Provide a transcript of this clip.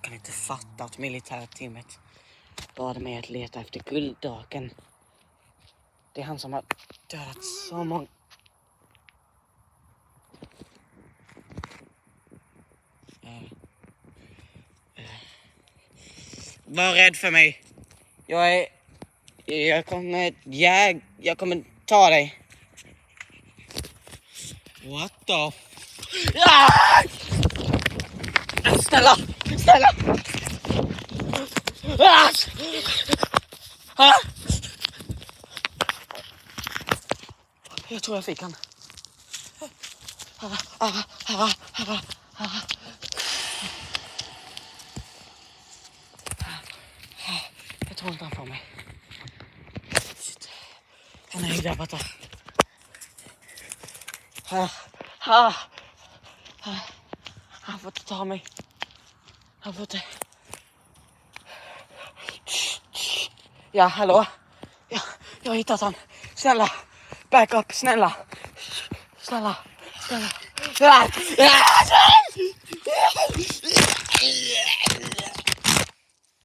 kan inte fatta att militärteamet bad mig att leta efter gulddraken. Det är han som har dödat så många. Var rädd för mig. Jag kommer ta dig. What the Snälla! Jag tror jag fick han. Jag tror inte han får mig. Shit. Han är där borta. Han får inte ta mig. Han får inte. Ja, hallå? Ja, jag har hittat han. Snälla, back up, snälla. Snälla.